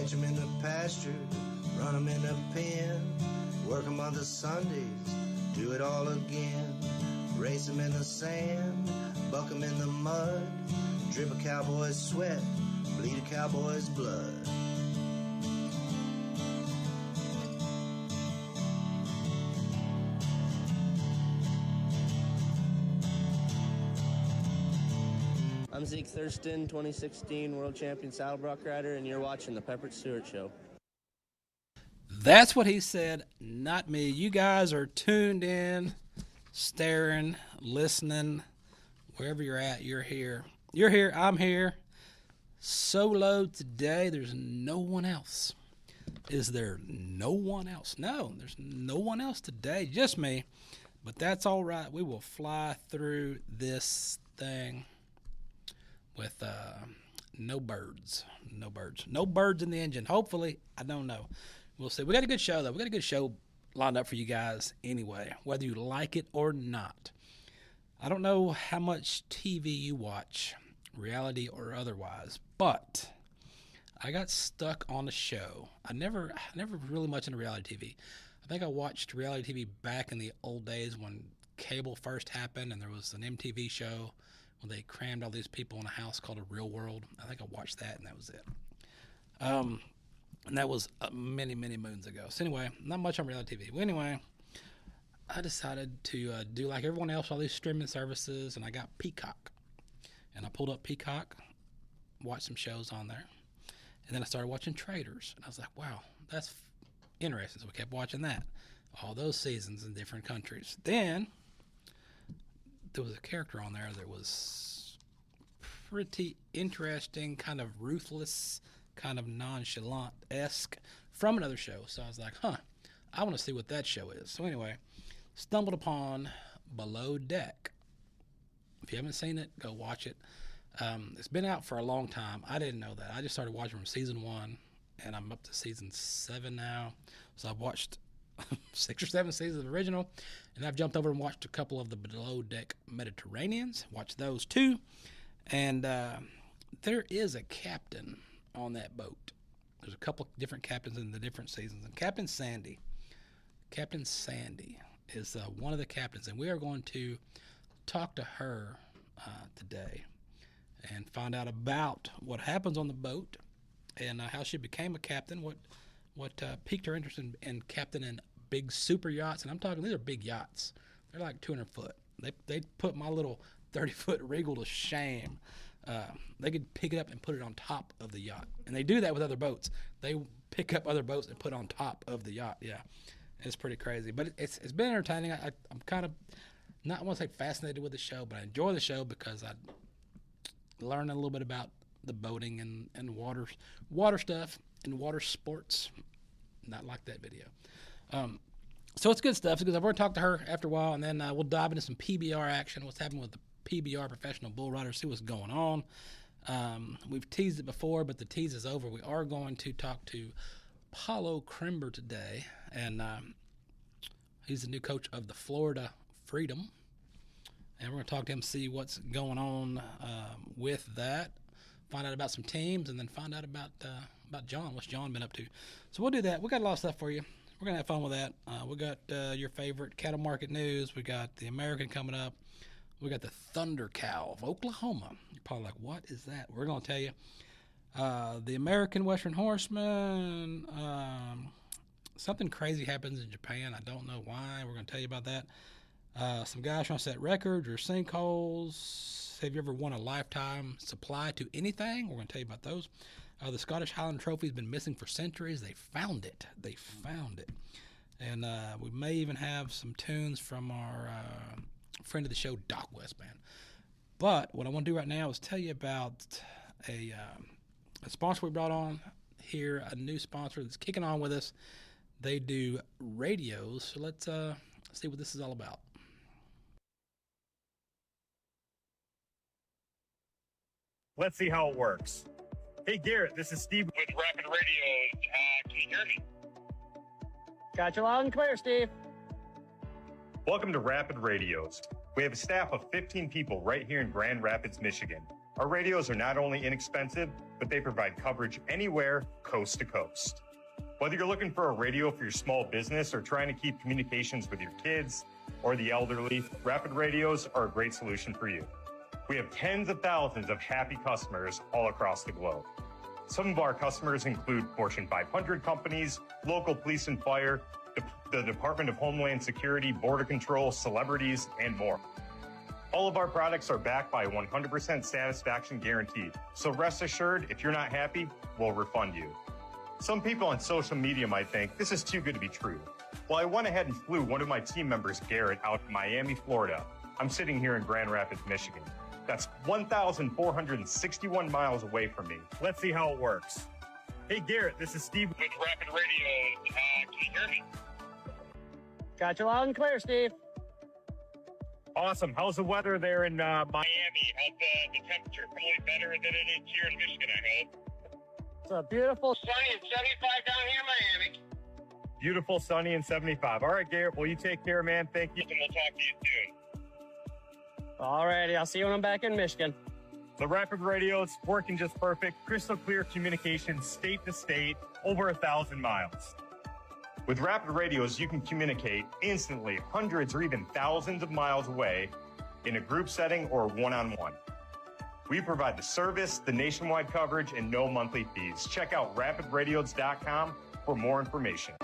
Range 'em in the pasture, run 'em in the pen, work 'em on the Sundays, do it all again. Race 'em in the sand, buck 'em in the mud, drip a cowboy's sweat, bleed a cowboy's blood. I'm Zeke Thurston, 2016 World Champion Saddlebrock Rider, and you're watching The Peppered Stewart Show. That's what he said, not me. You guys are tuned in, staring, listening. Wherever you're at, you're here. You're here, I'm here. Solo today, there's no one else. Is there no one else? No, there's no one else today, just me. But that's all right. We will fly through this thing with no birds. No birds in the engine. Hopefully, I don't know. We'll see. We got a good show, though. We got a good show lined up for you guys anyway, whether you like it or not. I don't know how much TV you watch, reality or otherwise, but I got stuck on a show. I never really much into reality TV. I think I watched reality TV back in the old days when cable first happened and there was an MTV show when they crammed all these people in a house called A Real World. I think I watched that, and that was it. And that was many, many moons ago. So anyway, not much on reality TV. Well, anyway, I decided to do like everyone else, all these streaming services, and I got Peacock. And I pulled up Peacock, watched some shows on there, and then I started watching Traders. And I was like, wow, that's interesting. So we kept watching that, all those seasons in different countries. Then there was a character on there that was pretty interesting, kind of ruthless, kind of nonchalant-esque from another show. So I was like, I want to see what that show is. So anyway, stumbled upon Below Deck. If you haven't seen it, go watch it. It's been out for a long time. I didn't know that. I just started watching from season 1, and I'm up to season 7 now. So I've watched 6 or 7 seasons of the original, and I've jumped over and watched a couple of the Below Deck Mediterraneans. Watched those too. And there is a captain on that boat. There's a couple different captains in the different seasons. And Captain Sandy is one of the captains, and we are going to talk to her today and find out about what happens on the boat and how she became a captain, what piqued her interest in captaining big super yachts. And I'm talking, these are big yachts. They're like 200 foot. They put my little 30-foot Regal to shame. They could pick it up and put it on top of the yacht. And they do that with other boats. They pick up other boats and put on top of the yacht. Yeah, it's pretty crazy. But it's been entertaining. I'm kind of, not I want to say fascinated with the show, but I enjoy the show because I learn a little bit about the boating and water stuff and water sports. Not like that video. So it's good stuff because I've already talked to her after a while, and then we'll dive into some PBR action, what's happening with the PBR Professional Bull Riders, see what's going on. We've teased it before, but the tease is over. We are going to talk to Paulo Crimber today, and he's the new coach of the Florida Freedom. And we're going to talk to him, see what's going on with that, find out about some teams, and then find out about John, what's John been up to. So we'll do that. We got a lot of stuff for you. We're going to have fun with that. We got your favorite cattle market news. We got the American coming up. We got the Thunder Cow of Oklahoma. You're probably like, what is that? We're going to tell you. The American Western Horseman. Something crazy happens in Japan. I don't know why. We're going to tell you about that. Some guys trying to set records or sinkholes. Have you ever won a lifetime supply to anything? We're going to tell you about those. The Scottish Highland Trophy has been missing for centuries. They found it. And we may even have some tunes from our friend of the show, Doc Westman. But what I want to do right now is tell you about a sponsor we brought on here, a new sponsor that's kicking on with us. They do radios. So let's see what this is all about. Let's see how it works. Hey, Garrett, this is Steve with Rapid Radio. Can you hear me? Got you loud and clear, Steve. Welcome to Rapid Radios. We have a staff of 15 people right here in Grand Rapids, Michigan. Our radios are not only inexpensive, but they provide coverage anywhere, coast to coast. Whether you're looking for a radio for your small business or trying to keep communications with your kids or the elderly, Rapid Radios are a great solution for you. We have tens of thousands of happy customers all across the globe. Some of our customers include Fortune 500 companies, local police and fire, the Department of Homeland Security, Border Control, celebrities, and more. All of our products are backed by a 100% satisfaction guarantee. So rest assured, if you're not happy, we'll refund you. Some people on social media might think this is too good to be true. Well, I went ahead and flew one of my team members, Garrett, out to Miami, Florida. I'm sitting here in Grand Rapids, Michigan. That's 1,461 miles away from me. Let's see how it works. Hey, Garrett, this is Steve with Rapid Radio. Can you hear me? Got you loud and clear, Steve. Awesome. How's the weather there in Miami? How's the temperature? Probably better than it is here in Michigan, I hope. It's a beautiful Sunny and 75 down here in Miami. Beautiful, sunny, and 75. All right, Garrett. Well, you take care, man. Thank you. And we'll talk to you soon. Alrighty, I'll see you when I'm back in Michigan. The Rapid Radio is working just perfect. Crystal clear communication, state to state, over 1,000 miles. With Rapid Radios, you can communicate instantly, hundreds or even thousands of miles away in a group setting or one-on-one. We provide the service, the nationwide coverage, and no monthly fees. Check out rapidradios.com for more information.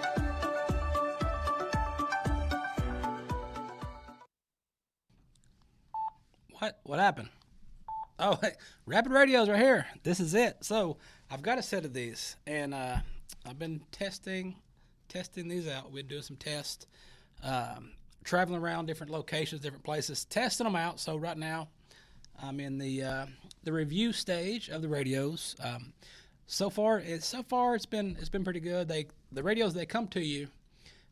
What happened? Oh, hey, Rapid Radios right here. This is it. So I've got a set of these, and I've been testing these out. We're doing some tests, traveling around different locations, different places, testing them out. So right now, I'm in the review stage of the radios. So far it's been pretty good. The radios, they come to you,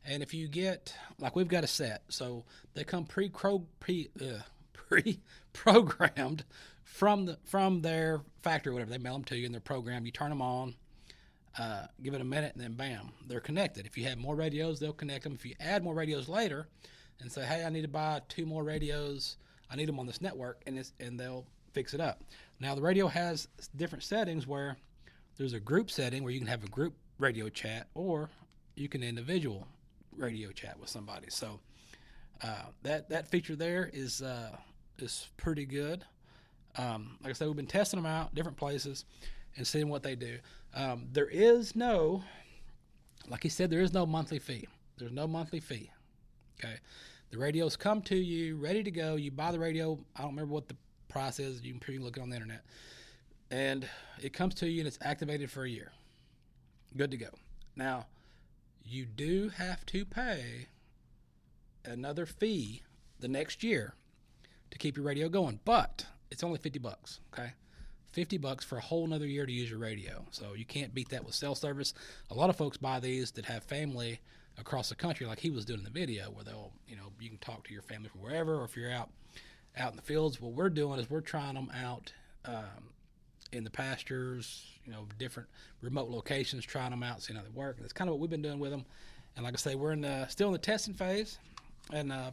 and if you get, like, we've got a set, so they come pre-programmed from their factory or whatever. They mail them to you in their program. You turn them on, give it a minute, and then bam, they're connected. If you have more radios, they'll connect them. If you add more radios later and say, hey, I need to buy 2 more radios, I need them on this network, and they'll fix it up. Now, the radio has different settings where there's a group setting where you can have a group radio chat, or you can individual radio chat with somebody. So that feature there is pretty good. Like I said, we've been testing them out different places and seeing what they do. There is no, like he said, there is no monthly fee. There's no monthly fee. Okay. The radios come to you ready to go. You buy the radio. I don't remember what the price is. You can look it on the internet. And it comes to you and it's activated for a year. Good to go. Now, you do have to pay another fee the next year to keep your radio going, but it's only $50, okay? $50 for a whole nother year to use your radio. So you can't beat that with cell service. A lot of folks buy these that have family across the country, like he was doing in the video, where they'll, you can talk to your family from wherever, or if you're out in the fields. What we're doing is we're trying them out in the pastures, different remote locations, trying them out, seeing how they work. That's kind of what we've been doing with them. And like I say, we're still in the testing phase, and I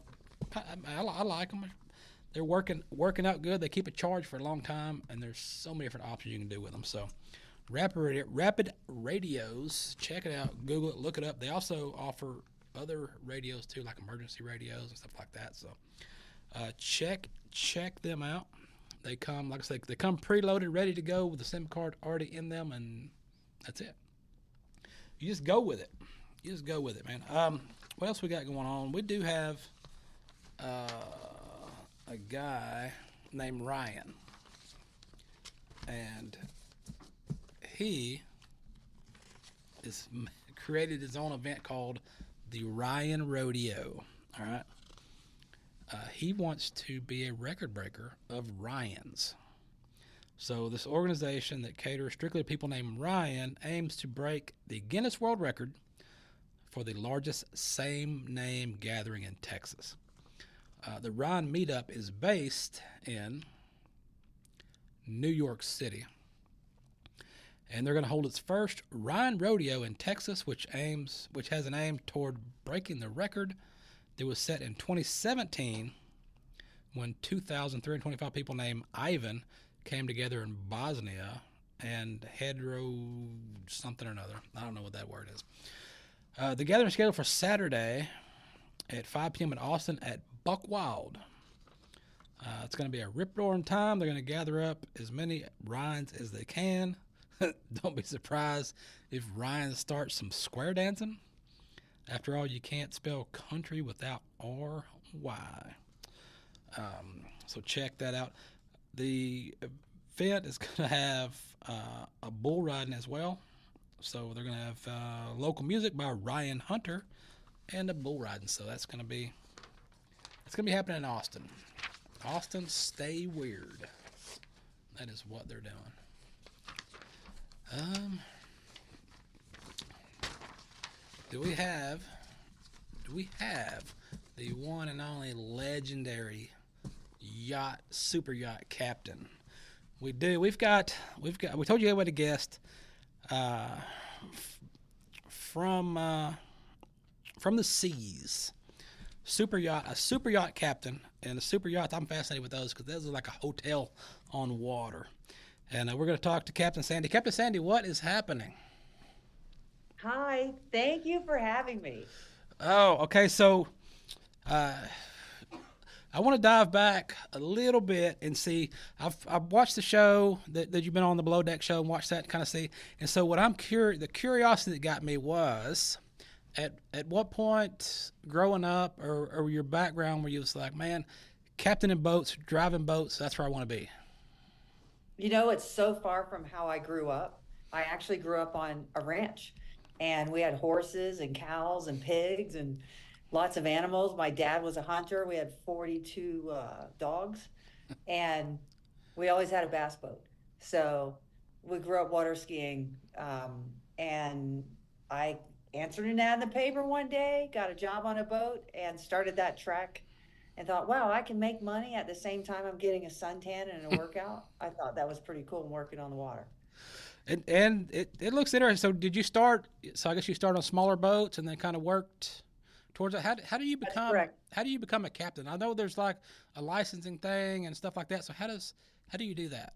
like them. They're working out good. They keep it charged for a long time, and there's so many different options you can do with them. So Rapid Radios, check it out, Google it, look it up. They also offer other radios too, like emergency radios and stuff like that. So check them out. They come, like I said, they come preloaded, ready to go with the SIM card already in them, and that's it. You just go with it. Man. What else we got going on? We do have a guy named Ryan, and he is created his own event called the Ryan Rodeo. All right. He wants to be a record breaker of Ryans. So this organization that caters strictly to people named Ryan aims to break the Guinness World Record for the largest same-name gathering in Texas. The Ryan meetup is based in New York City, and they're going to hold its first Ryan Rodeo in Texas, which has an aim toward breaking the record that was set in 2017 when 2,325 people named Ivan came together in Bosnia and hedro something or another. I don't know what that word is. The gathering is scheduled for Saturday at 5 p.m. in Austin at Buck Wild. It's going to be a rip-roaring time. They're going to gather up as many Ryans as they can. Don't be surprised if Ryan starts some square dancing. After all, you can't spell country without R-Y. So check that out. The event is going to have a bull riding as well. So they're going to have local music by Ryan Hunter and a bull riding. So it's going to be happening in Austin. Austin, stay weird. That is what they're doing. Do we have the one and only legendary super yacht captain? We do. We told you we had a guest from the seas. A super yacht captain, and a super yacht. I'm fascinated with those because those are like a hotel on water. And we're going to talk to Captain Sandy. Captain Sandy, what is happening? Hi, thank you for having me. Oh, okay. So I want to dive back a little bit and see. I've watched the show that you've been on, the Below Deck show, and watched that, kind of see. And so what the curiosity that got me was, at what point growing up or your background where you was like, man, captaining boats, driving boats, that's where I want to be? You know, it's so far from how I grew up. I actually grew up on a ranch, and we had horses and cows and pigs and lots of animals. My dad was a hunter. We had 42 dogs, and we always had a bass boat. So we grew up water skiing, and I answered an ad in the paper one day, got a job on a boat, and started that trek. And thought, wow, I can make money at the same time I'm getting a suntan and a workout. I thought that was pretty cool, working on the water. And it looks interesting. So did you start? So I guess you started on smaller boats and then kind of worked towards it. How do you become a captain? I know there's like a licensing thing and stuff like that. So how do you do that?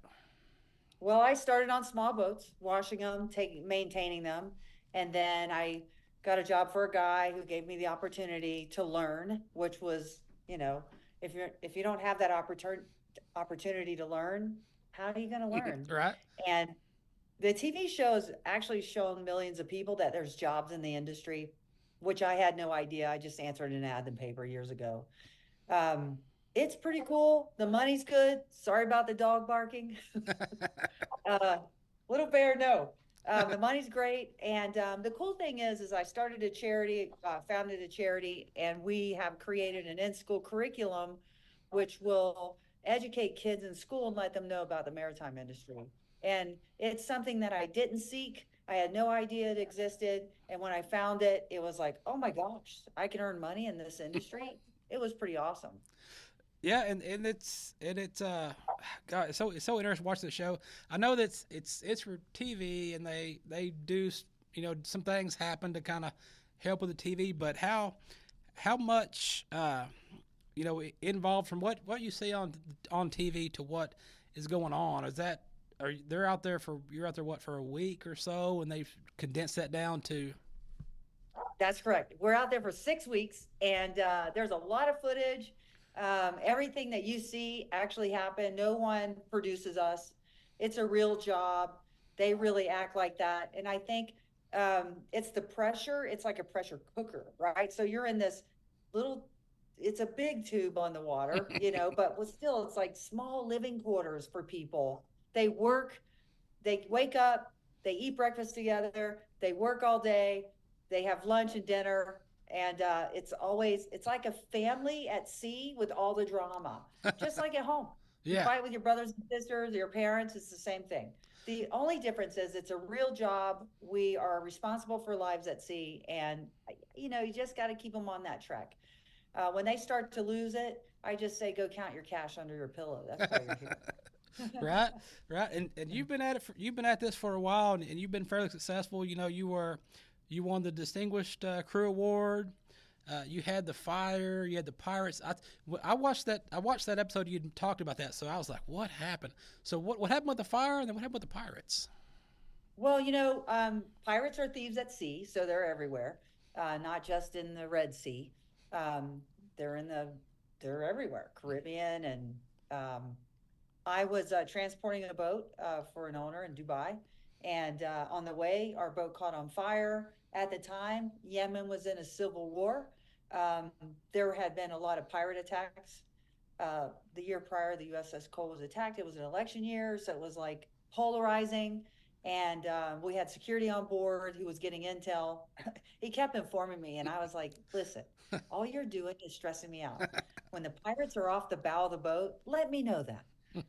Well, I started on small boats, washing them, maintaining them, and then I got a job for a guy who gave me the opportunity to learn, which was, you know, if you don't have that opportunity to learn, how are you going to learn? Right. And the TV show has actually shown millions of people that there's jobs in the industry, which I had no idea. I just answered an ad in the paper years ago. It's pretty cool. The money's good. Sorry about the dog barking. Little bear, no. The money's great. And the cool thing is I started a charity, founded a charity, and we have created an in-school curriculum which will educate kids in school and let them know about the maritime industry. And it's something that I didn't seek. I had no idea it existed. And when I found it, it was like, oh my gosh, I can earn money in this industry. It was pretty awesome. Yeah, and it's God, it's so interesting watching the show. I know that it's for TV, and they do, you know, some things happen to kind of help with the TV, but how much you know, involved from what you see on TV to what is going on? You're out there for a week or so, and they've condensed that down to? That's correct. We're out there for 6 weeks, and there's a lot of footage. Everything that you see actually happened. No one produces us. It's a real job. They really act like that. And I think it's the pressure. It's like a pressure cooker, right? So you're in this it's a big tube on the water, you know, but still it's like small living quarters for people. They work, they wake up, they eat breakfast together, they work all day, they have lunch and dinner. And it's like a family at sea with all the drama, just like at home. Yeah. You fight with your brothers and sisters, your parents, it's the same thing. The only difference is it's a real job. We are responsible for lives at sea. And, you know, you just got to keep them on that track. When they start to lose it, I just say, go count your cash under your pillow. That's why you're here. Right. And you've been at this for a while, and you've been fairly successful. You know, you won the Distinguished Crew Award. You had the fire, you had the pirates. I watched that. I watched that episode. You talked about that, so I was like, "What happened?" So what happened with the fire, and then what happened with the pirates? Well, pirates are thieves at sea, so they're everywhere, not just in the Red Sea. Um, they're in the, they're everywhere, Caribbean, and I was transporting a boat for an owner in Dubai, and on the way, our boat caught on fire. At the time, Yemen was in a civil war. Um, there had been a lot of pirate attacks. The year prior, the USS Cole was attacked. It was an election year, so it was like polarizing. And we had security on board who was getting intel. He kept informing me, and I was like, listen, all you're doing is stressing me out. When the pirates are off the bow of the boat, let me know that. All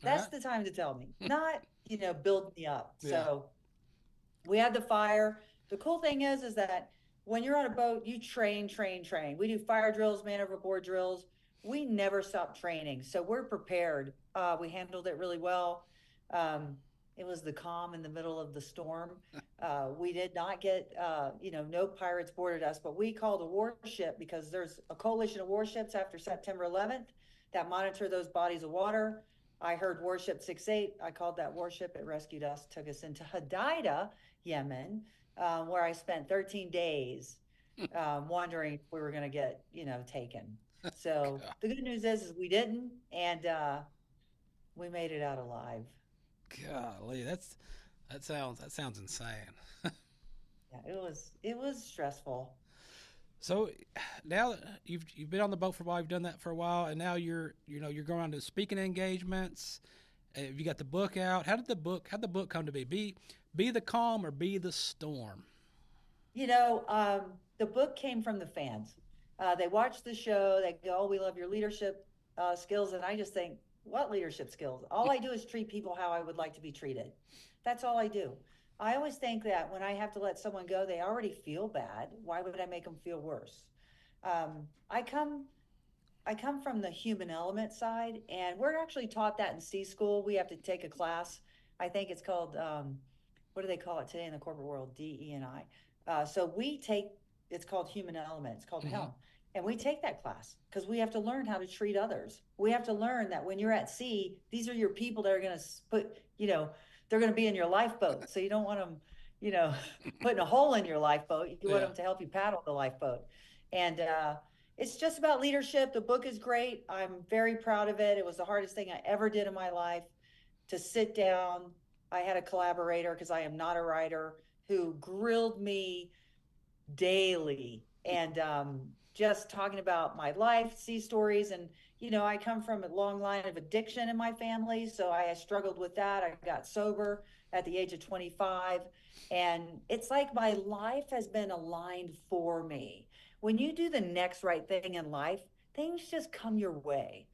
That's right. the time to tell me, not, build me up. Yeah. So we had the fire. The cool thing is that when you're on a boat, you train, train, train. We do fire drills, man overboard drills. We never stop training. So we're prepared. We handled it really well. Um, it was the calm in the middle of the storm. We did not get, no pirates boarded us, but we called a warship because there's a coalition of warships after September 11th that monitor those bodies of water. I heard Warship 68. I called that warship. It rescued us, took us into Hadida, Yemen, where I spent 13 days wondering if we were going to get, taken. So the good news is we didn't, and we made it out alive. Golly, that sounds insane. Yeah, it was stressful. So now that you've been on the boat for a while, you've done that for a while, and now you're going on to speaking engagements. You got the book out. How'd the book come to be? Be the calm or be the storm? The book came from the fans. They watch the show. They go, "Oh, we love your leadership skills," and I just think, what leadership skills? All I do is treat people how I would like to be treated. That's all I do. I always think that when I have to let someone go, they already feel bad. Why would I make them feel worse? Um, I come I come from the human element side, and we're actually taught that in C school. We have to take a class. I think it's called, what do they call it today in the corporate world? DE&I. So it's called human element. It's called Mm-hmm. Helm. And we take that class because we have to learn how to treat others. We have to learn that when you're at sea, these are your people that are going to they're going to be in your lifeboat. So you don't want them, you know, putting a hole in your lifeboat. You want Yeah. them to help you paddle the lifeboat. And it's just about leadership. The book is great. I'm very proud of it. It was the hardest thing I ever did in my life to sit down. I had a collaborator because I am not a writer who grilled me daily and just talking about my life, sea stories. And, I come from a long line of addiction in my family. So I struggled with that. I got sober at the age of 25. And it's like my life has been aligned for me. When you do the next right thing in life, things just come your way.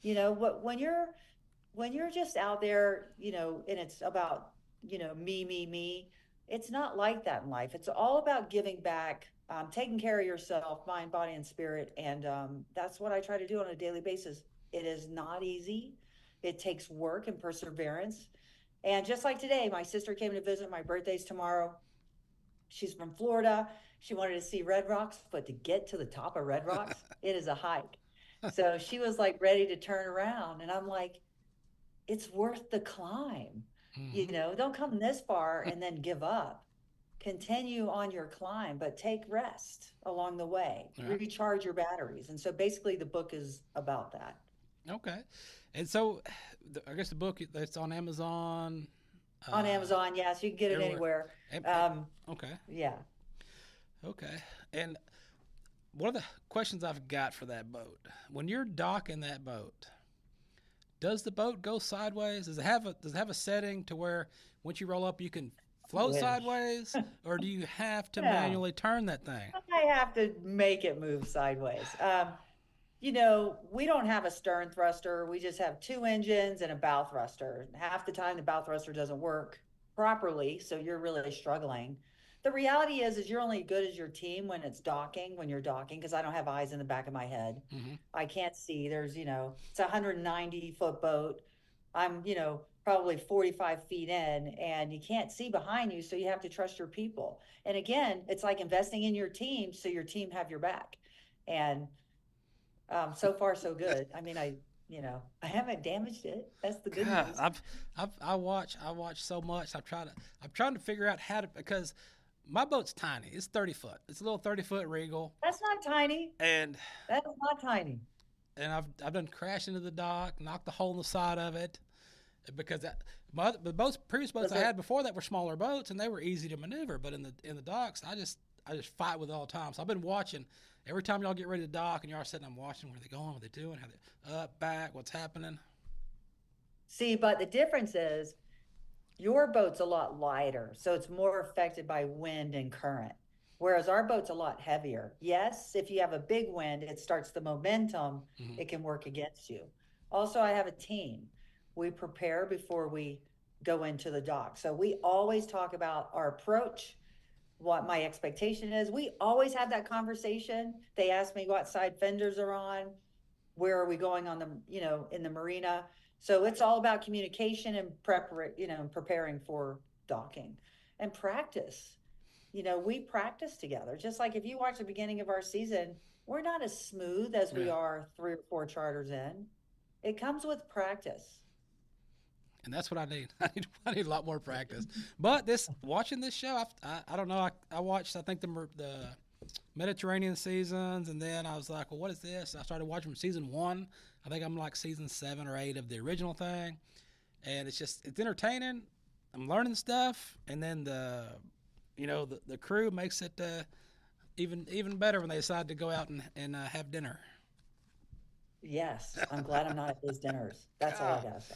When you're just out there, and it's about, me, it's not like that in life. It's all about giving back, taking care of yourself, mind, body, and spirit. And that's what I try to do on a daily basis. It is not easy. It takes work and perseverance. And just like today, my sister came to visit. My birthday's tomorrow. She's from Florida. She wanted to see Red Rocks, but to get to the top of Red Rocks, it is a hike. So she was like ready to turn around. And I'm like, it's worth the climb. Mm-hmm. Don't come this far and then give up. Continue on your climb, but take rest along the way. All right. Recharge your batteries. And so basically the book is about that. Okay. And so, I guess the book that's on Amazon. On Amazon, yes, you can get it everywhere. anywhere. Okay. Yeah. Okay. And one of the questions I've got for that boat, when you're docking that boat, does the boat go sideways? Does it have a setting to where once you roll up you can float Wish. sideways, or do you have to Yeah. manually turn that thing? I have to make it move sideways. We don't have a stern thruster. We just have two engines and a bow thruster. Half the time, the bow thruster doesn't work properly, so you're really struggling. The reality is you're only as good as your team when you're docking, because I don't have eyes in the back of my head. Mm-hmm. I can't see. It's a 190-foot boat. I'm, probably 45 feet in, and you can't see behind you, so you have to trust your people. And again, it's like investing in your team, so your team have your back. And so far so good. I mean, I haven't damaged it. That's the good God, news. I watch so much. I'm trying to figure out how to, because my boat's tiny. It's 30 foot. It's a little 30-foot Regal, That's not tiny. and That's not tiny. I've done crashed into the dock, knocked the hole in the side of it, because the boats previous boats I had before that were smaller boats and they were easy to maneuver. But in the docks, I just fight with it all the time. So I've been watching every time y'all get ready to dock, and y'all are sitting. I'm watching where they going, what they doing, how they up, back, what's happening. See, but the difference is your boat's a lot lighter, so it's more affected by wind and current. Whereas our boat's a lot heavier. Yes, if you have a big wind, it starts the momentum, it can work against you. Also, I have a team. We prepare before we go into the dock. So we always talk about our approach, what my expectation is. We always have that conversation. They ask me what side fenders are on, where are we going on the, in the marina. So it's all about communication and preparing for docking and practice. We practice together. Just like if you watch the beginning of our season, we're not as smooth as we are 3 or 4 charters in. It comes with practice. And that's what I need. I need a lot more practice. But watching this show, I don't know. I watched, I think, the Mediterranean seasons, and then I was like, well, what is this? I started watching from season 1. I think I'm like season 7 or 8 of the original thing, and it's entertaining. I'm learning stuff, and then the crew makes it even better when they decide to go out and have dinner. Yes, I'm glad I'm not at those dinners. That's all I gotta say.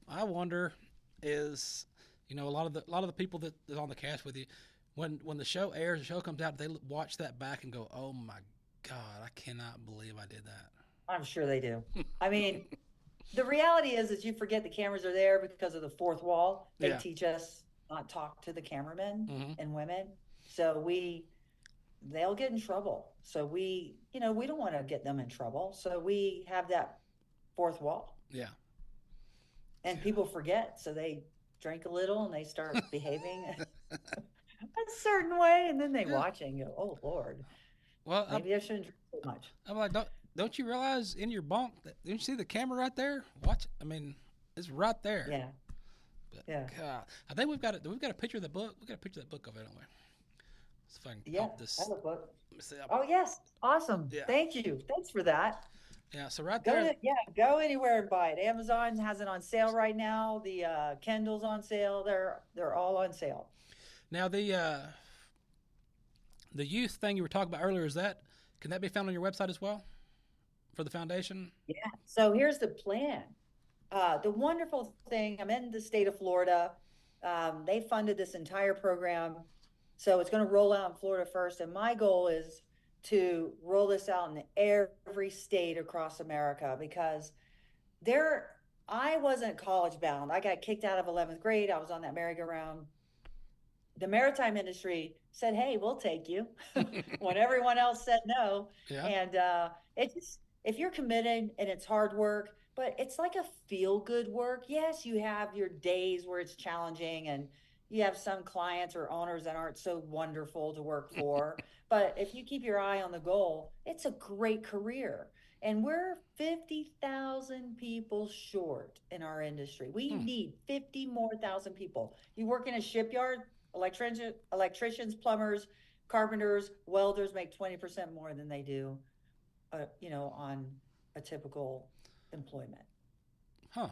I wonder is, a lot of the people that are on the cast with you, when the show airs, the show comes out, they watch that back and go, oh my God, I cannot believe I did that. I'm sure they do. I mean, the reality is you forget the cameras are there because of the fourth wall. They teach us not talk to the cameramen and women. So they'll get in trouble. So we don't want to get them in trouble. So we have that fourth wall. Yeah. And people forget. So they drink a little and they start behaving a certain way. And then they watch it and go, oh, Lord. Well, maybe I shouldn't drink so much. I'm like, don't you realize in your bunk, didn't you see the camera right there? Watch. I mean, it's right there. Yeah. But, God, I think we've got a picture of the book. We've got a picture of that book of it, don't we? Let's see if I can pop this. I have a book. Oh, yes. Awesome. Yeah. Thank you. Thanks for that. Yeah, so right there. Go anywhere and buy it. Amazon has it on sale right now. The Kindle's on sale. They're all on sale. Now, the youth thing you were talking about earlier, can that be found on your website as well for the foundation? Yeah. So here's the plan. The wonderful thing, I'm in the state of Florida. They funded this entire program. So it's going to roll out in Florida first. And my goal is to roll this out in every state across America, because I wasn't college bound. I got kicked out of 11th grade. I was on that merry-go-round. The maritime industry said, hey, we'll take you when everyone else said no. Yeah. And if you're committed and it's hard work, but it's like a feel-good work. Yes, you have your days where it's challenging and you have some clients or owners that aren't so wonderful to work for. But if you keep your eye on the goal, it's a great career. And we're 50,000 people short in our industry. We need 50 more thousand people. You work in a shipyard, electricians, plumbers, carpenters, welders make 20% more than they do, on a typical employment. Huh.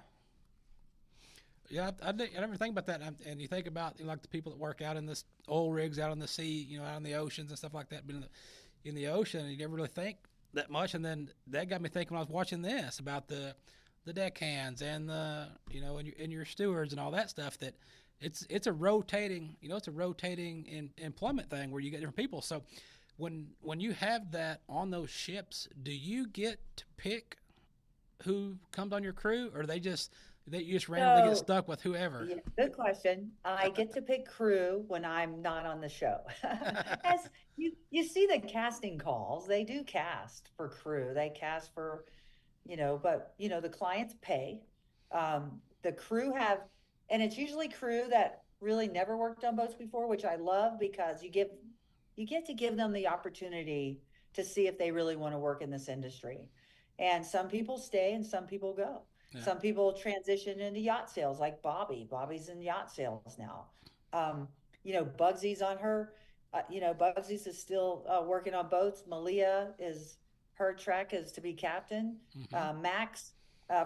Yeah, I never think about that. And you think about like the people that work out in this oil rigs out on the sea, out in the oceans and stuff like that. But in the ocean, you never really think that much. And then that got me thinking when I was watching this about the deckhands and the and your stewards and all that stuff. That it's a rotating employment thing where you get different people. So when you have that on those ships, do you get to pick who comes on your crew, or you just randomly get stuck with whoever? Yeah, good question. I get to pick crew when I'm not on the show. As you see the casting calls, they do cast for crew. They cast for, but the clients pay. The crew and it's usually crew that really never worked on boats before, which I love because you get to give them the opportunity to see if they really want to work in this industry. And some people stay and some people go. Yeah. Some people transition into yacht sales, like Bobby. Bobby's in yacht sales now. Bugsy's on her. Bugsy's is still working on boats. Malia her track is to be captain. Max,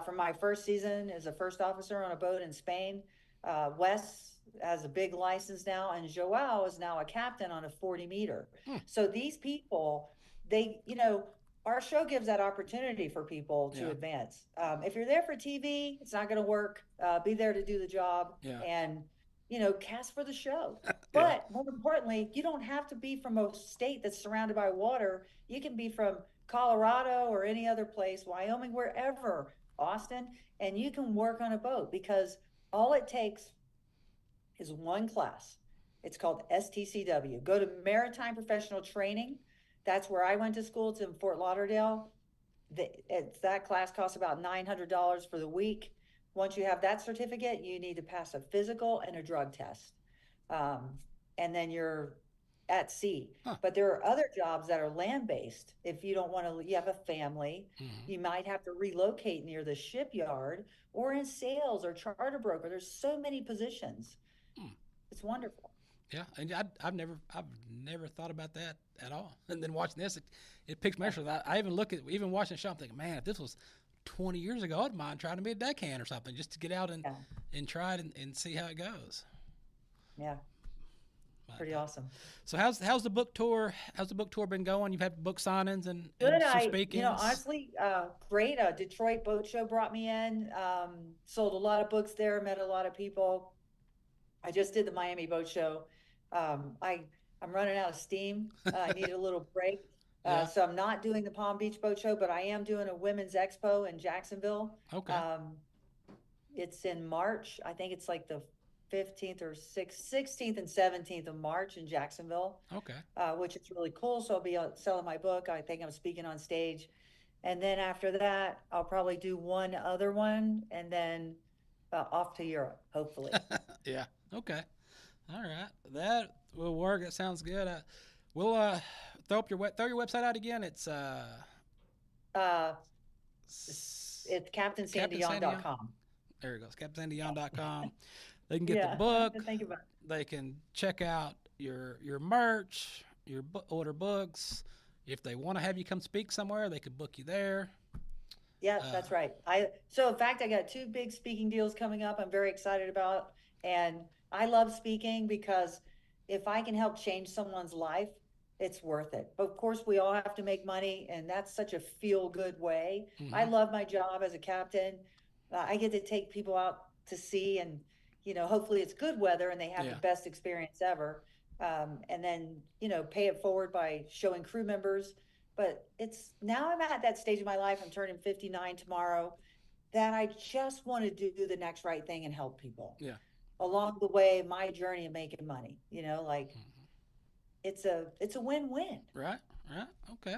from my first season, is a first officer on a boat in Spain. Wes has a big license now, and Joao is now a captain on a 40-meter. So these people, our show gives that opportunity for people to advance. If you're there for TV, it's not going to work. Be there to do the job and, cast for the show. But more importantly, you don't have to be from a state that's surrounded by water. You can be from Colorado or any other place, Wyoming, wherever, Austin, and you can work on a boat because all it takes is one class. It's called STCW. Go to Maritime Professional Training. That's where I went to school. It's in Fort Lauderdale. That class costs about $900 for the week. Once you have that certificate, you need to pass a physical and a drug test. And then you're at sea. But there are other jobs that are land-based. If you don't want to, you have a family, you might have to relocate near the shipyard or in sales or charter broker. There's so many positions. It's wonderful. Yeah, and I've never thought about that at all. And then watching this, it picks my interest. I even look at watching the show. I'm thinking, man, if this was 20 years ago, I'd mind trying to be a deckhand or something, just to get out and try it and see how it goes. Yeah, pretty awesome. So how's the book tour? How's the book tour been going? You've had book signings and good. Some speakings. Honestly, great. Detroit Boat Show brought me in. Sold a lot of books there. Met a lot of people. I just did the Miami Boat Show. I'm running out of steam. I need a little break. So I'm not doing the Palm Beach Boat Show, but I am doing a women's expo in Jacksonville. Okay. It's in March. I think it's like the 15th or 16th and 17th of March in Jacksonville. Okay. Which is really cool. So I'll be selling my book. I think I'm speaking on stage. And then after that, I'll probably do one other one and then off to Europe, hopefully. Yeah. Okay. All right. That will work. That sounds good. We'll throw your website out again. It's CaptainSandyYawn.com. There it goes. CaptainSandyYawn.com. They can get the book. Think about it. They can check out your merch, order books. If they want to have you come speak somewhere, they could book you there. Yeah, that's right. So in fact, I got 2 big speaking deals coming up. I'm very excited about, and I love speaking because if I can help change someone's life, it's worth it. But of course, we all have to make money, and that's such a feel-good way. I love my job as a captain. I get to take people out to sea, and hopefully it's good weather and they have the best experience ever. And then pay it forward by showing crew members. But now I'm at that stage of my life. I'm turning 59 tomorrow, that I just want to do the next right thing and help people. Yeah. Along the way, my journey of making money, it's a win-win. Right. Okay.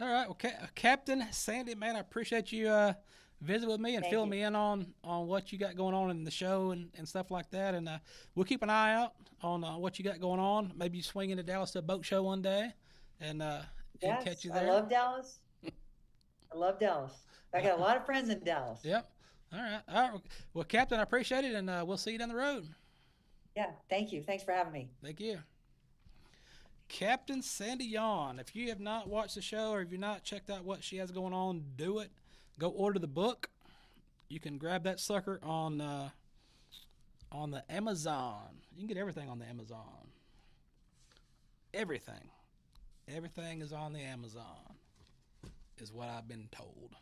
All right. Okay. Captain Sandy, man, I appreciate you visit with me and fill me in on what you got going on in the show and stuff like that. And we'll keep an eye out on what you got going on. Maybe you swing into Dallas to a boat show one day and catch you there. I love Dallas. I got a lot of friends in Dallas. Yep. All right. Well, Captain, I appreciate it, and we'll see you down the road. Yeah, thank you. Thanks for having me. Thank you. Captain Sandy Yawn. If you have not watched the show or if you've not checked out what she has going on, do it. Go order the book. You can grab that sucker on the Amazon. You can get everything on the Amazon. Everything is on the Amazon, is what I've been told.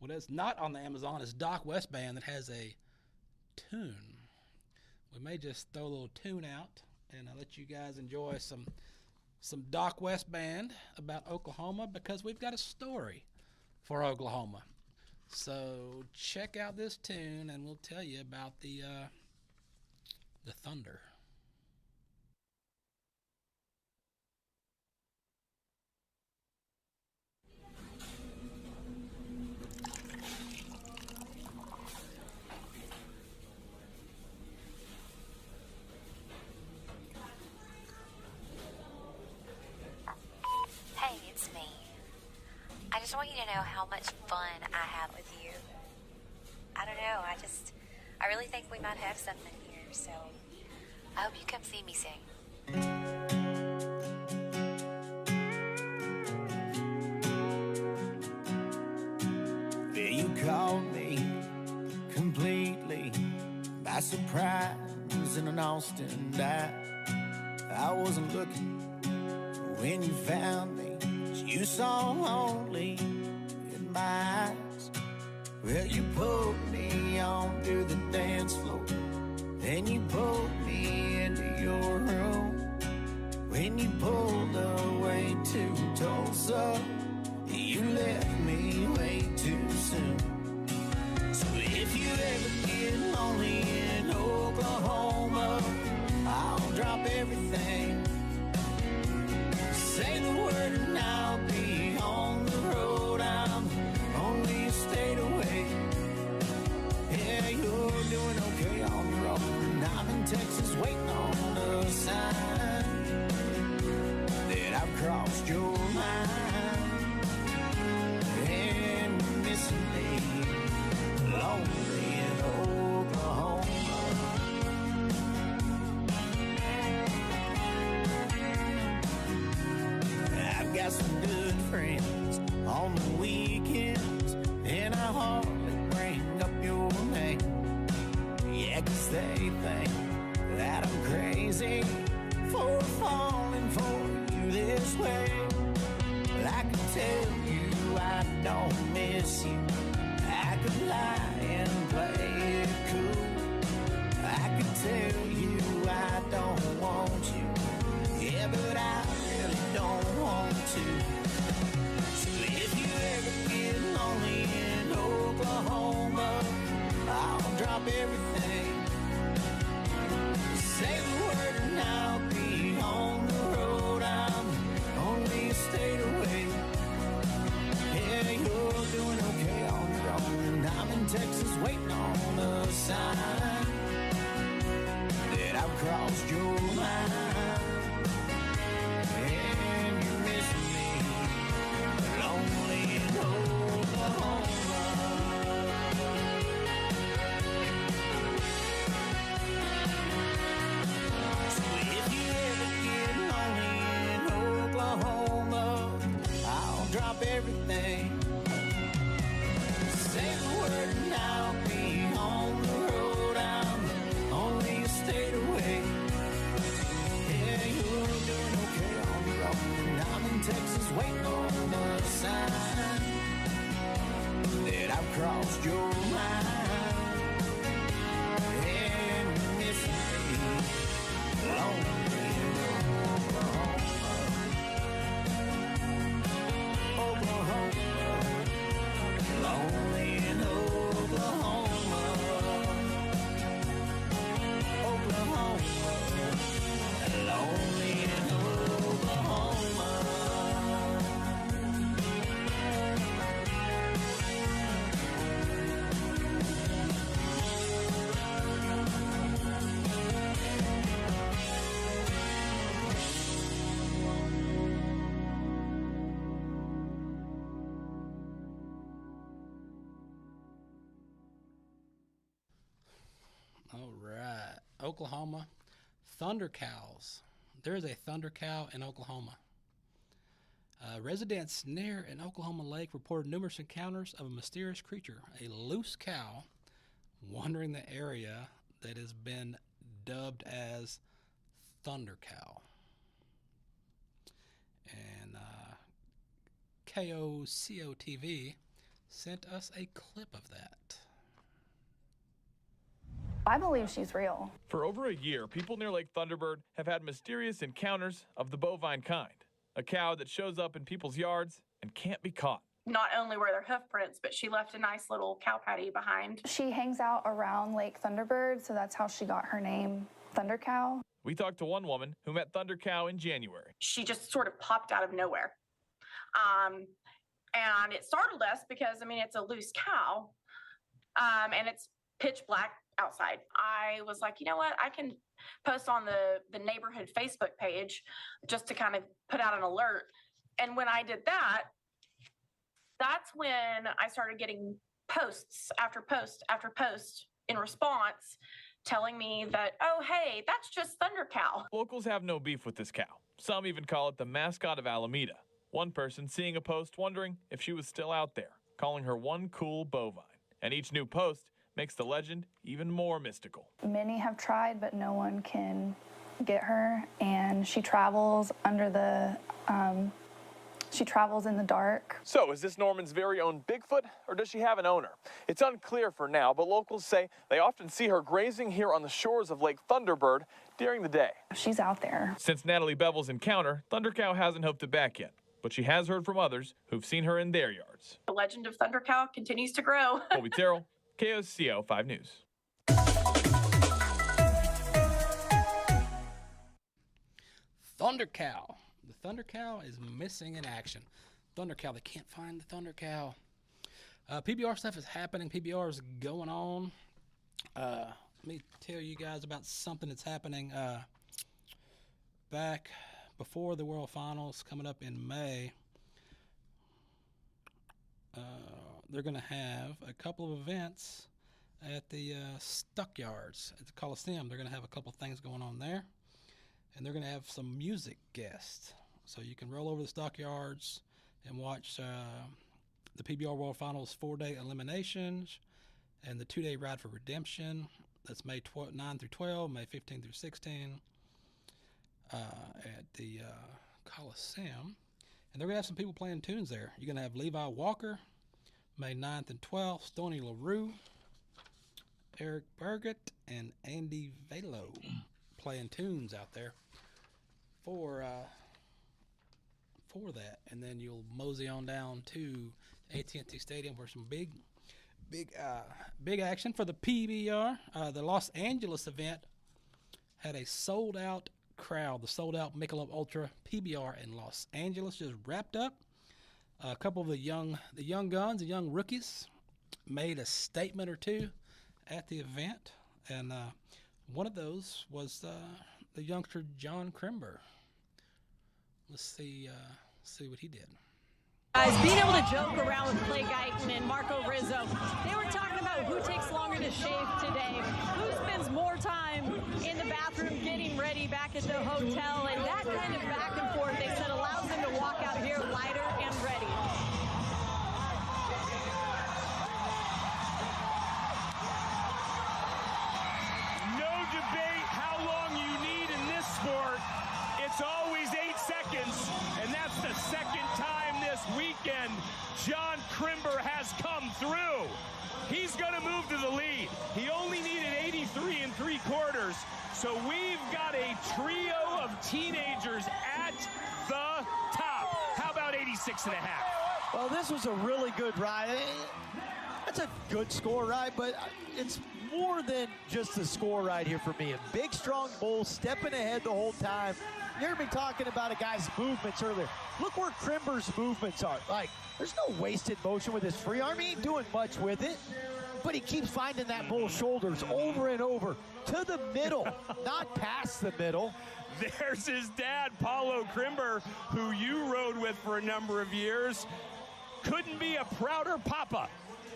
What is not on the Amazon is Doc West Band that has a tune. We may just throw a little tune out and I'll let you guys enjoy some Doc West Band about Oklahoma, because we've got a story for Oklahoma. So check out this tune and we'll tell you about the Thunder. want you to know how much fun I have with you. I don't know, I really think we might have something here, so I hope you come see me soon. Yeah, you caught me completely by surprise in an Austin dive. I wasn't looking when you found me. You saw only in my eyes. Well, you pulled me onto the dance floor, then you pulled me into your room. When you pulled away to Tulsa, you left me way too soon. So if you ever get lonely in Oklahoma, I'll drop everything. Say the word and I'll be on the road. I'm only a state away. Yeah, you're doing okay on your own. I'm in Texas waiting on a sign that I've crossed your mind. And you're missing me, lonely in Oklahoma. I've got some good friends on the weekends, and I hardly bring up your name. Yeah, 'cause they think that I'm crazy for falling for you this way. I could tell you I don't miss you. I could lie and play it cool. I could tell you I don't want you. Yeah, but I really don't want to. So if you ever get lonely in Oklahoma, I'll drop everything. Say the word and I'll be on the road. I'm only a state away. Yeah, you're doing okay on your own, and I'm in Texas waiting on a sign that I've crossed your mind. And you're missing me, lonely in Oklahoma. So if you ever get lonely in Oklahoma, I'll drop everything. Say the word and I'll be on the road. I'm only a state away. Yeah, you're doing okay on your own, and I'm in Texas waiting on the sign that I've crossed your mind. And you're missing me, lonely in Oklahoma. Oklahoma, lonely in Oklahoma. Oklahoma, lonely in Oklahoma. All right. Oklahoma. Thunder cows. There is a thunder cow in Oklahoma. Residents near an Oklahoma lake reported numerous encounters of a mysterious creature, a loose cow, wandering the area that has been dubbed as Thunder Cow. And KOCO TV sent us a clip of that. I believe she's real. For over a year, people near Lake Thunderbird have had mysterious encounters of the bovine kind, a cow that shows up in people's yards and can't be caught. Not only were there hoof prints, but she left a nice little cow patty behind. She hangs out around Lake Thunderbird, so that's how she got her name, Thunder Cow. We talked to one woman who met Thunder Cow in January. She just sort of popped out of nowhere. And it startled us because, I mean, it's a loose cow, and it's pitch black outside. I was like, you know what? I can post on the neighborhood Facebook page just to kind of put out an alert. And when I did that, That's when I started getting posts after post after post in response telling me that, oh, hey, that's just Thunder Cow. Locals have no beef with this cow. Some even call it the mascot of Alameda. One person seeing a post wondering if she was still out there, calling her one cool bovine. And each new post makes the legend even more mystical. Many have tried, but no one can get her, and she travels she travels in the dark. So, is this Norman's very own Bigfoot, or does she have an owner? It's unclear for now, but locals say they often see her grazing here on the shores of Lake Thunderbird during the day. She's out there. Since Natalie Bevel's encounter, Thunder Cow hasn't hoofed it back yet, but she has heard from others who've seen her in their yards. The legend of Thunder Cow continues to grow. Colby Terrell, KOCO 5 News. Thunder Cow. The Thunder Cow is missing in action. Thunder Cow, they can't find the Thunder Cow. PBR stuff is happening. PBR is going on. Let me tell you guys about something that's happening back before the World Finals coming up in May. They're going to have a couple of events at the Stockyards at the Coliseum. They're going to have a couple things going on there. And they're going to have some music guests. So you can roll over the Stockyards and watch the PBR World Finals 4-day eliminations and the 2-day Ride for Redemption. That's May 9 through 12, May 15 through 16 at the Coliseum. And they're going to have some people playing tunes there. You're going to have Levi Walker, May 9th and 12th, Stoney LaRue, Eric Burgett, and Andy Velo playing tunes out there for that. And then you'll mosey on down to AT&T Stadium for some big action for the PBR. The Los Angeles event had a sold-out crowd. The sold-out Michelob Ultra PBR in Los Angeles just wrapped up. A couple of the young guns, the young rookies, made a statement or two at the event, and one of those was the youngster John Crimber. Let's see what he did. Guys, being able to joke around with Clay Guyton and Marco Rizzo, they were talking about who takes longer to shave today, who spends more time in the bathroom getting ready back at the hotel, and that kind of back and forth, they said, allows them to walk out here lighter and ready. No debate how long you need in this sport. It's always 8 seconds, and that's the second time this weekend John Crimber has come through. He's going to move to the lead. He only needed 83 3/4, so we've got a trio of teenagers at the top. How about 86.5? Well, this was a really good ride. That's a good score ride, but it's more than just a score ride here for me. A big, strong bull stepping ahead the whole time. You heard me talking about a guy's movements earlier. Look where Crimber's movements are. Like, there's no wasted motion with his free arm. He ain't doing much with it, but he keeps finding that bull's shoulders over and over to the middle, not past the middle. There's his dad, Paulo Crimber, who you rode with for a number of years. Couldn't be a prouder papa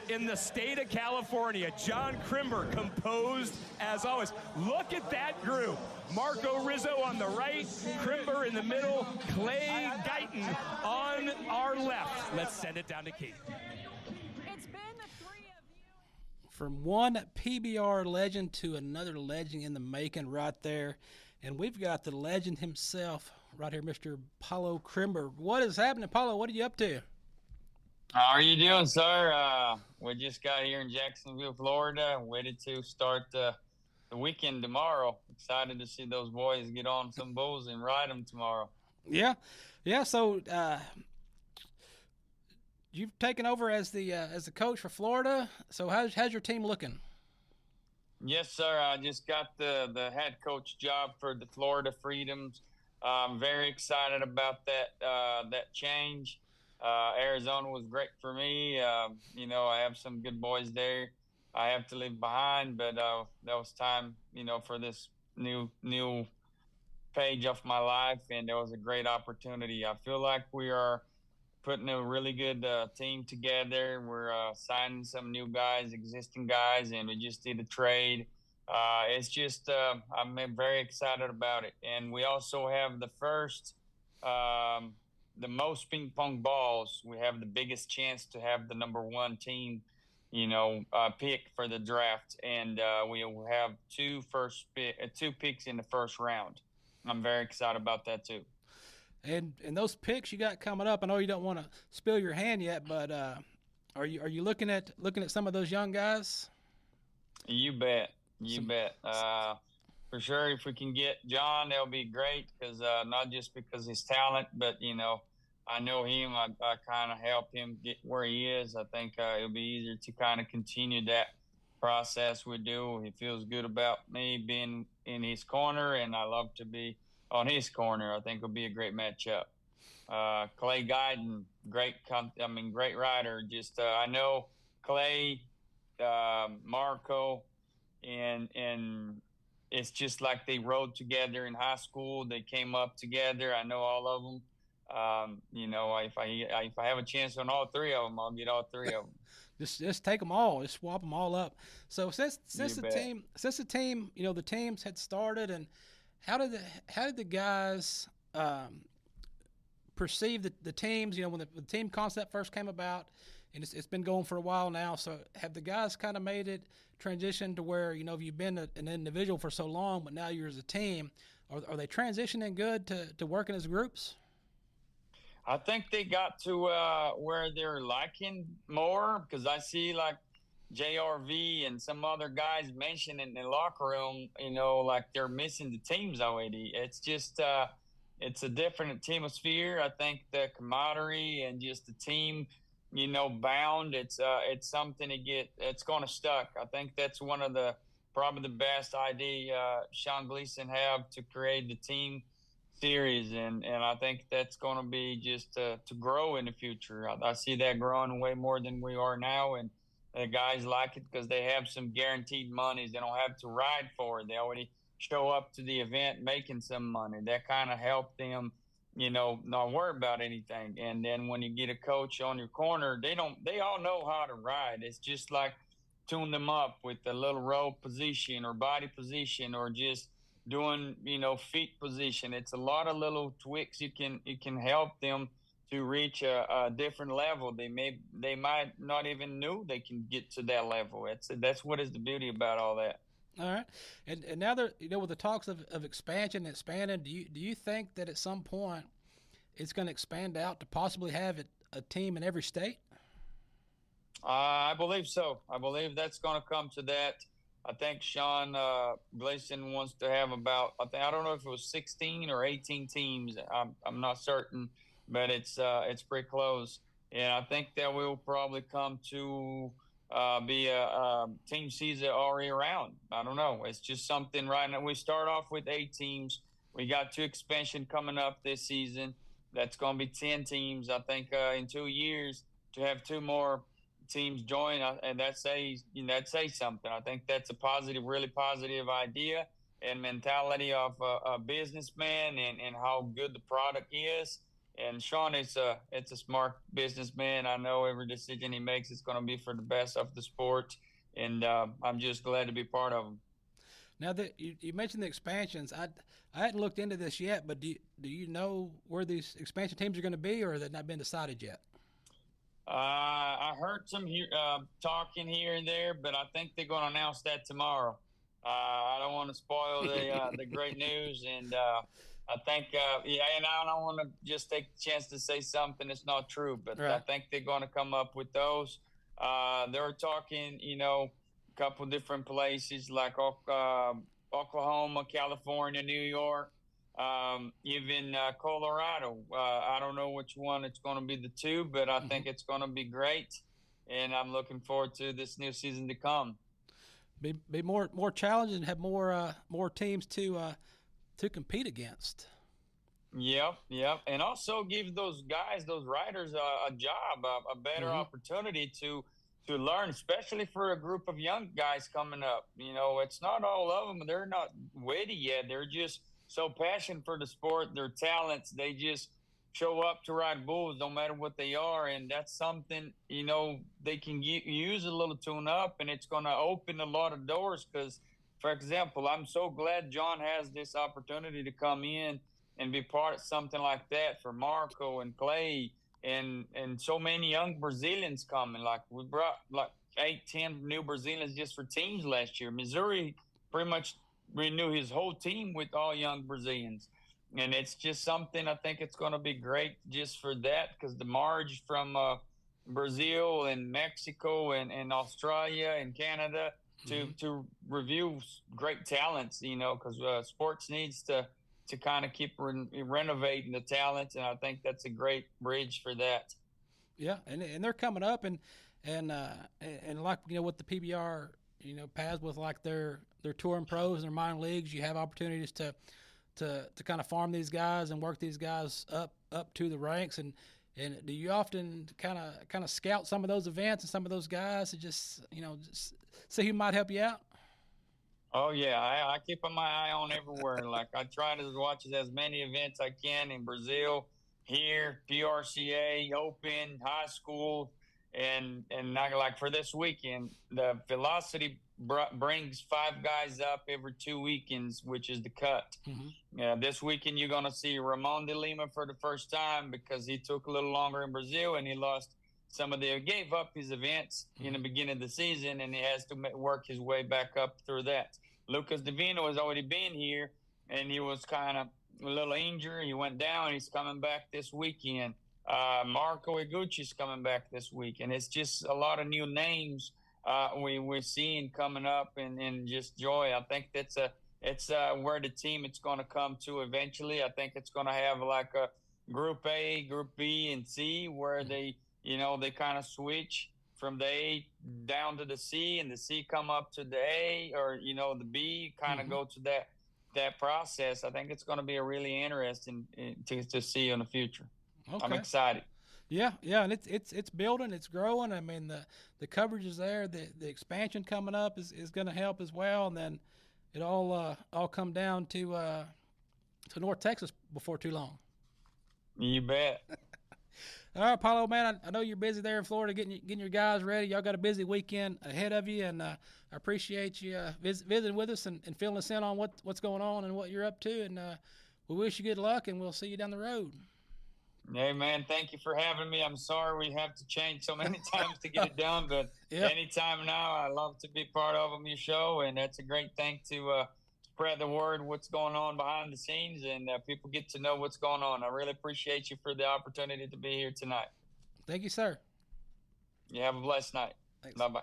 in the state of California. John Crimber, composed as always. Look at that group. Marco Rizzo on the right, Crimber in the middle, Clay Guyton on our left. Let's send it down to Kate. It's been the three of you. From one PBR legend to another legend in the making right there. And we've got the legend himself right here, Mr. Paulo Crimber. What is happening, Paulo? What are you up to? How are you doing, sir? We just got here in Jacksonville, Florida. Waited to start the weekend tomorrow. Excited to see those boys get on some bulls and ride them tomorrow. Yeah. So you've taken over as the coach for Florida. So how's your team looking? Yes, sir. I just got the head coach job for the Florida Freedoms. I'm very excited about that change. Arizona was great for me. I have some good boys there. I have to leave behind, but that was time, for this new page of my life, and it was a great opportunity. I feel like we are putting a really good team together. We're signing some new guys, existing guys, and we just did a trade. It's just I'm very excited about it. And we also have the most ping pong balls. We have the biggest chance to have the number one team, pick for the draft, and we will have two picks in the first round. I'm very excited about that too. And those picks you got coming up, I know you don't want to spill your hand yet, but are you looking at some of those young guys? You bet. For sure, if we can get John, that'll be great, because not just because his talent, but I know him. I kind of help him get where he is. I think it'll be easier to kind of continue that process we do. He feels good about me being in his corner, and I love to be on his corner. I think it'll be a great matchup. Clay Guyton, great rider. Just I know Clay, Marco, and it's just like they rode together in high school. They came up together. I know all of them. If I have a chance on all three of them, I'll get all three of them. Just take them all. Just swap them all up. So since the team, the teams had started, and how did the guys perceive the teams? When the team concept first came about, and it's been going for a while now. So have the guys kind of made it transition to where if you've been an individual for so long, but now you're as a team, are they transitioning good to working as groups? I think they got to where they're liking more, because I see like JRV and some other guys mentioning in the locker room, like they're missing the teams already. It's just it's a different atmosphere. I think the camaraderie and just the team, bound. It's something it's going to stuck. I think that's one of probably the best idea Sean Gleason have to create the team series, and I think that's going to be just to grow in the future. I see that growing way more than we are now, and the guys like it because they have some guaranteed monies. They don't have to ride for it. They already show up to the event making some money. That kind of helped them, not worry about anything. And then when you get a coach on your corner, they all know how to ride. It's just like tune them up with a little rope position or body position, or just doing feet position. It's a lot of little tweaks you can help them to reach a different level. They might not even knew they can get to that level. That's what is the beauty about all that. All right, and now that with the talks of expansion and expanding, do you think that at some point it's going to expand out to possibly have a team in every state? I believe so. I believe that's going to come to that. I think Sean Gleason wants to have about, I don't know if it was 16 or 18 teams. I'm not certain, but it's pretty close. And I think that will probably come to be a team season all year round. I don't know. It's just something right now. We start off with 8 teams. We got 2 expansion coming up this season. That's going to be 10 teams. I think in 2 years to have 2 more teams join, and that says something. I think that's a really positive idea and mentality of a businessman, and how good the product is. And Sean is a smart businessman. I know every decision he makes is going to be for the best of the sport, and I'm just glad to be part of them. Now that you mentioned the expansions, I hadn't looked into this yet, but do you know where these expansion teams are going to be, or has that not been decided yet? I heard some talking here and there, but I think they're going to announce that tomorrow. I don't want to spoil the great news, and I think, and I don't want to just take the chance to say something that's not true, but right. I think they're going to come up with those. They're talking, a couple different places like Oklahoma, California, New York, even Colorado. I don't know which one it's going to be the 2, but I think it's going to be great, and I'm looking forward to this new season to come. Be more challenging and have more teams to compete against. Yep, and also give those riders a job, a better opportunity to learn, especially for a group of young guys coming up. It's not all of them; they're not witty yet. They're just so passionate for the sport, their talents. They just show up to ride bulls, no matter what they are. And that's something, they can use a little tune up, and it's going to open a lot of doors. Because, for example, I'm so glad John has this opportunity to come in and be part of something like that for Marco and Clay and so many young Brazilians coming. Like, we brought like 8-10 new Brazilians just for teams last year. Missouri pretty much renewed his whole team with all young Brazilians. And it's just something, I think it's going to be great just for that, because the march from Brazil and Mexico and Australia and Canada to review great talents, because sports needs to kind of keep renovating the talent. And I think that's a great bridge for that. Yeah, and they're coming up, and like, with the PBR, paths with like their touring pros and their minor leagues, you have opportunities to kind of farm these guys and work these guys up to the ranks. And do you often kind of scout some of those events and some of those guys to just see who might help you out? Oh yeah, I keep my eye on everywhere. Like, I try to watch as many events I can in Brazil, here, PRCA, Open, high school, and like for this weekend, the Velocity brings 5 guys up every 2 weekends, which is the cut. This weekend you're going to see Ramon de Lima for the first time, because he took a little longer in Brazil and he lost gave up his events in the beginning of the season, and he has to work his way back up through that. Lucas Divino has already been here, and he was kind of a little injured. He went down. He's coming back this weekend. Marco Iguchi's coming back this week, and it's just a lot of new names we're seeing coming up, and just joy. I think it's where the team it's going to come to eventually. I think it's going to have like a Group A, Group B, and C, where they kind of switch from the A down to the C, and the C come up to the A, or the B kind of go to that process. I think it's going to be a really interesting to see in the future. Okay. I'm excited. Yeah, and it's building, it's growing. I mean, the coverage is there. The expansion coming up is going to help as well, and then it all come down to North Texas before too long. You bet. All right, Paulo, man, I know you're busy there in Florida getting your guys ready. Y'all got a busy weekend ahead of you, and I appreciate you visiting with us and filling us in on what's going on and what you're up to. And we wish you good luck, and we'll see you down the road. Hey, man, thank you for having me. I'm sorry we have to change so many times to get it done, but anytime now, I love to be part of your show, and that's a great thing to spread the word, what's going on behind the scenes, and people get to know what's going on. I really appreciate you for the opportunity to be here tonight. Thank you, sir. You have a blessed night. Thanks. Bye-bye.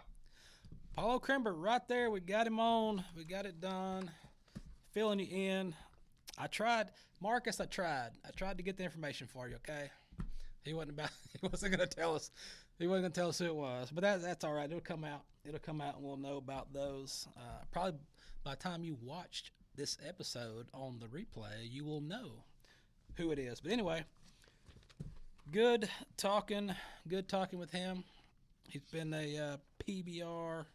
Paulo Crimber right there. We got him on. We got it done. Filling you in. Marcus, I tried to get the information for you, okay? He wasn't going to tell us. He wasn't going to tell us who it was. But that's all right. It'll come out, and we'll know about those. Probably by the time you watched this episode on the replay, you will know who it is. But anyway, good talking with him. He's been a PBR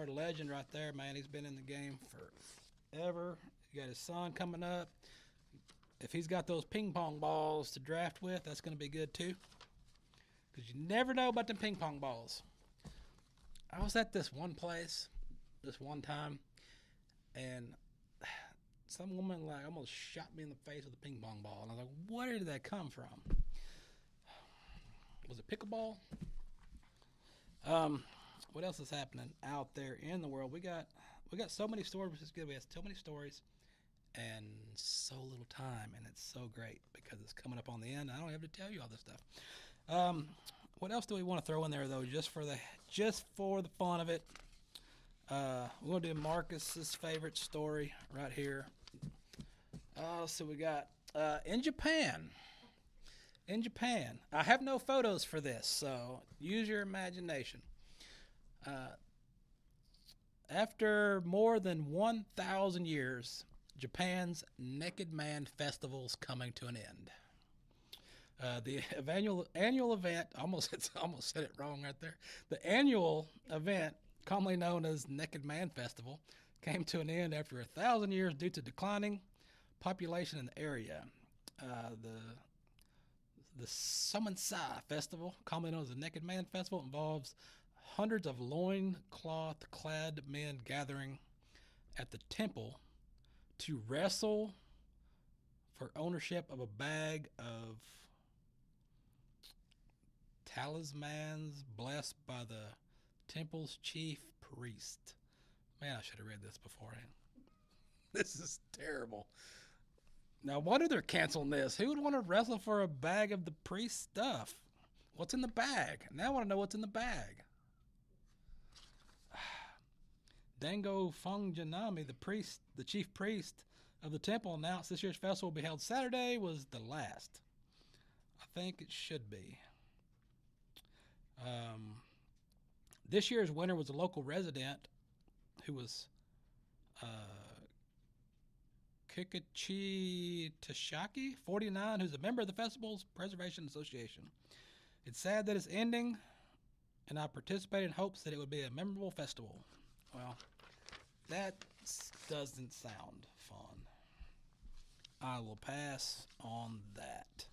legend right there, man. He's been in the game forever. He got his son coming up. If he's got those ping pong balls to draft with, that's going to be good too. Because you never know about them ping pong balls. I was at this one place, this one time, and some woman almost shot me in the face with a ping pong ball. And I was like, where did that come from? Was it pickleball? What else is happening out there in the world? We got so many stories, which is good. We have so many stories and so little time, and it's so great because it's coming up on the end. I don't have to tell you all this stuff. What else do we want to throw in there though, just for the fun of it? We're gonna do Marcus's favorite story right here. So we got in Japan. I have no photos for this, so use your imagination. After more than 1,000 years, Japan's Naked Man Festival's coming to an end. The annual event, almost said it wrong right there. The annual event, commonly known as Naked Man Festival, came to an end after 1,000 years due to declining population in the area. The Summonsai Festival, commonly known as the Naked Man Festival, involves hundreds of loincloth-clad men gathering at the temple to wrestle for ownership of a bag of talismans blessed by the temple's chief priest. Man, I should have read this beforehand. This is terrible. Now, wonder they're canceling this. Who would want to wrestle for a bag of the priest's stuff? What's in the bag? Now I want to know what's in the bag. Dango Fongjanami, the chief priest of the temple, announced this year's festival will be held Saturday was the last. I think it should be. This year's winner was a local resident who was Kikuchi Tashaki, 49, who's a member of the festival's Preservation Association. It's sad that it's ending, and I participated in hopes that it would be a memorable festival. Well, that doesn't sound fun. I will pass on that.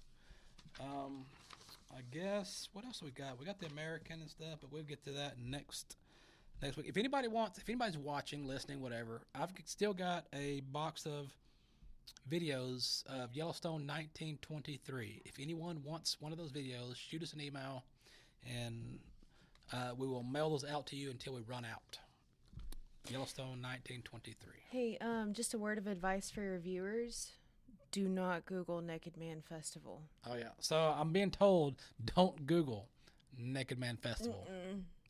I guess, what else we got? We got the American and stuff, but we'll get to that next week. If anybody's watching, listening, whatever, I've still got a box of videos of Yellowstone 1923. If anyone wants one of those videos, shoot us an email, and we will mail those out to you until we run out. Yellowstone 1923. Hey, just a word of advice for your viewers. Do not Google Naked Man Festival. Oh, yeah. So I'm being told, don't Google Naked Man Festival.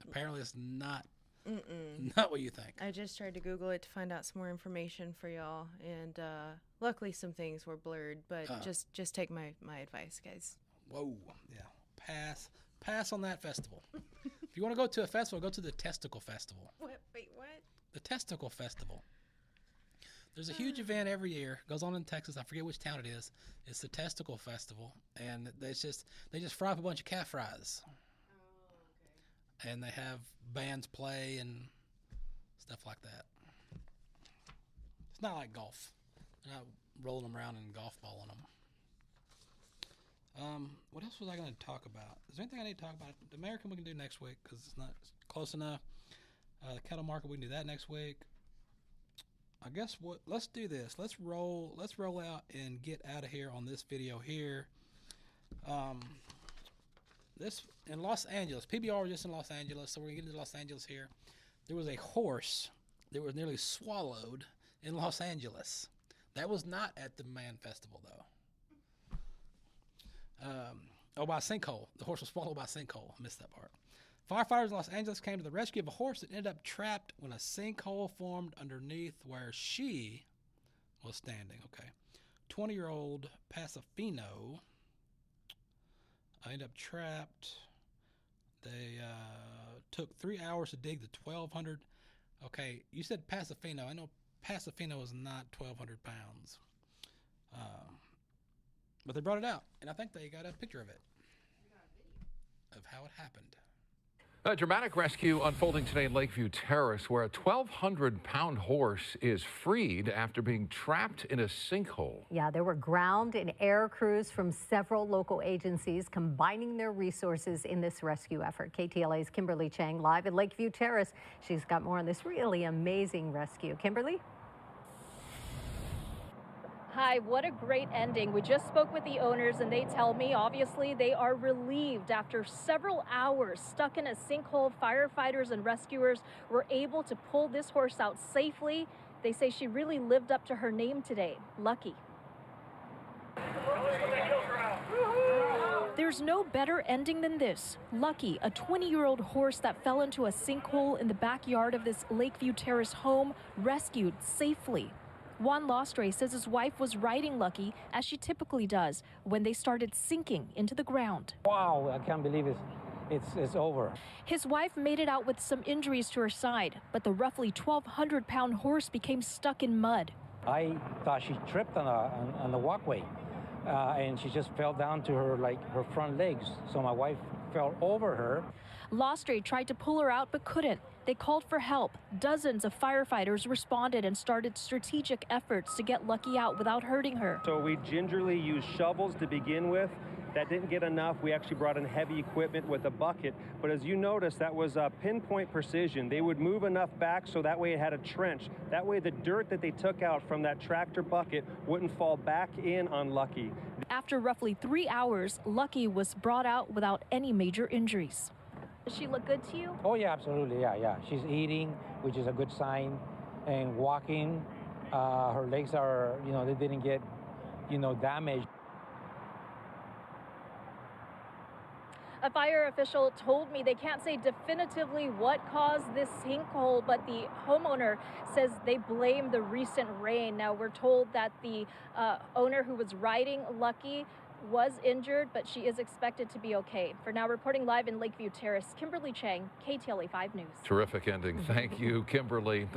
Apparently it's not what you think. I just tried to Google it to find out some more information for y'all, and luckily some things were blurred, but just take my advice, guys. Whoa. Yeah. Pass on that festival. If you want to go to a festival, go to the Testicle Festival. What? Wait, what? The Testicle Festival. There's a huge event every year. It goes on in Texas. I forget which town it is. It's the Testicle Festival, and they just fry up a bunch of calf fries. Oh, okay. And they have bands play and stuff like that. It's not like golf. They're not rolling them around and golf balling them. What else was I going to talk about? Is there anything I need to talk about? The American we can do next week because it's not close enough. The cattle market, we can do that next week. I guess let's do this. Let's roll out and get out of here on this video here. This in Los Angeles. PBR was just in Los Angeles, so we're gonna get into Los Angeles here. There was a horse that was nearly swallowed in Los Angeles. That was not at the Man Festival though. By a sinkhole. The horse was swallowed by a sinkhole. I missed that part. Firefighters in Los Angeles came to the rescue of a horse that ended up trapped when a sinkhole formed underneath where she was standing. Okay. 20-year-old Pasofino ended up trapped. They took 3 hours to dig the 1,200. Okay, you said Pasofino. I know Pasofino is not 1,200 pounds. But they brought it out, and I think they got a picture of it, of how it happened. A dramatic rescue unfolding today in Lakeview Terrace, where a 1,200-pound horse is freed after being trapped in a sinkhole. Yeah, there were ground and air crews from several local agencies combining their resources in this rescue effort. KTLA's Kimberly Chang live in Lakeview Terrace. She's got more on this really amazing rescue. Kimberly? Hi, what a great ending. We just spoke with the owners and they tell me, obviously, they are relieved. After several hours stuck in a sinkhole, firefighters and rescuers were able to pull this horse out safely. They say she really lived up to her name today. Lucky. There's no better ending than this. Lucky, a 20-year-old horse that fell into a sinkhole in the backyard of this Lakeview Terrace home, rescued safely. Juan Lostre says his wife was riding Lucky, as she typically does, when they started sinking into the ground. Wow, I can't believe it's over. His wife made it out with some injuries to her side, but the roughly 1,200-pound horse became stuck in mud. I thought she tripped on the walkway, and she just fell down to her front legs. So my wife fell over her. Lostre tried to pull her out but couldn't. They called for help. Dozens of firefighters responded and started strategic efforts to get Lucky out without hurting her. So we gingerly used shovels to begin with. That didn't get enough. We actually brought in heavy equipment with a bucket. But as you notice, that was pinpoint precision. They would move enough back so that way it had a trench. That way the dirt that they took out from that tractor bucket wouldn't fall back in on Lucky. After roughly 3 hours, Lucky was brought out without any major injuries. Does she look good to you? Oh, yeah, absolutely. Yeah. She's eating, which is a good sign, and walking. Her legs are, they didn't get, damaged. A fire official told me they can't say definitively what caused this sinkhole, but the homeowner says they blame the recent rain. Now, we're told that the owner who was riding Lucky was injured, but she is expected to be okay. For now, reporting live in Lakeview Terrace, Kimberly Chang, KTLA 5 News. Terrific ending. Thank you, Kimberly.